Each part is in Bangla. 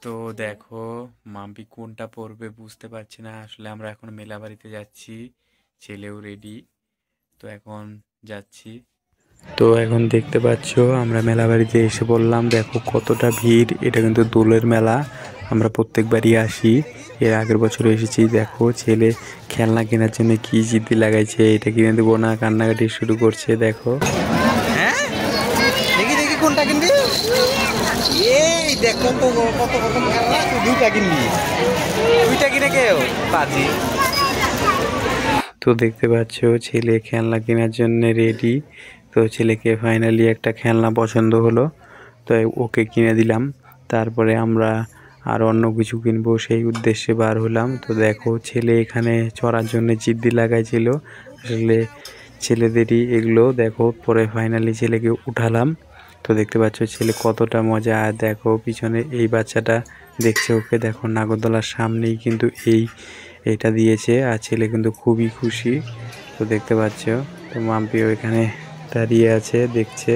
তো দেখো, মাম্পি কোনটা পরবে বুঝতে পারছি না। আসলে আমরা এখন মেলা বাড়িতে যাচ্ছি, ছেলেও রেডি। তো এখন যাচ্ছি। তো এখন দেখতে পাচ্ছ আমরা মেলা বাড়িতে এসে বললাম, দেখো কতটা ভিড়। এটা কিন্তু দোলের মেলা, আমরা প্রত্যেকবারই আসি। এর আগের বছর এসেছি। দেখো ছেলে খেলনা কেনার জন্য কি জিদ্দি লাগাইছে, এটা কিনে দেবো না, কান্নাকাটি শুরু করছে। দেখো, হ্যাঁ, দেখি দেখি কোনটা কিনবি। এই দেখ কত কত রকম খেলনা, তুই দুইটা কিনবি। দুইটা কিনে কেউ বাজি। তো দেখতে পাচ্ছ ছেলে খেলনা কেনার জন্য রেডি। তো ছেলেকে ফাইনালি একটা খেলনা পছন্দ হলো, তো ওকে কিনে দিলাম। তারপরে আমরা আর অন্য কিছু কিনবো সেই উদ্দেশ্যে বার হলাম। তো দেখো ছেলে এখানে চড়ার জন্য জিদ্দি লাগাইছিল। আসলে ছেলেদেরই এগুলো। দেখো পরে ফাইনালি ছেলেকে উঠালাম। তো দেখতে পাচ্ছ ছেলে কতটা মজা। আর দেখো পিছনে এই বাচ্চাটা দেখছে ওকে। দেখো নাগরদোলার সামনেই কিন্তু এইটা দিয়েছে, আর ছেলে কিন্তু খুবই খুশি। তো দেখতে পাচ্ছ, তো মাম্পিও এখানে দাঁড়িয়ে আছে, দেখছে।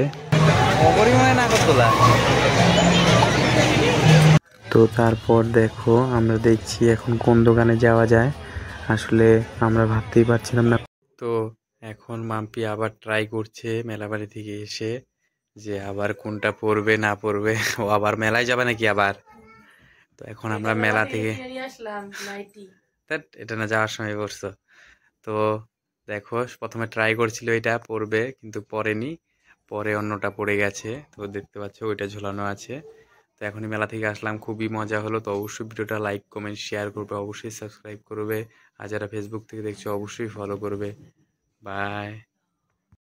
অপরিমাণে নাগরদোলা। তো তারপর দেখো আমরা দেখছি এখন কোন দোকানে যাওয়া যায়। আসলে আমরা ভাবতেই পারছিলাম না। তো এখন মাম্পি আবার ট্রাই করছে মেলাবাড়ি থেকে এসে, যে আবার কোনটা পরবে না পরবে। ও আবার মেলায় যাবে নাকি আবার। তো এখন আমরা মেলা থেকে এটা না যাওয়ার সময় করছো। তো দেখো প্রথমে ট্রাই করছিল এটা পরবে, কিন্তু পরেনি। পরে অন্যটা পড়ে গেছে। তো দেখতে পাচ্ছ ওইটা ঝুলানো আছে। তো এখনই মেলা থেকে আসলাম, খুবই মজা হলো। তো অবশ্যই ভিডিওটা লাইক কমেন্ট শেয়ার করবে, অবশ্যই সাবস্ক্রাইব করবে। আর যারা ফেসবুক থেকে দেখছো অবশ্যই ফলো করবে। বাই।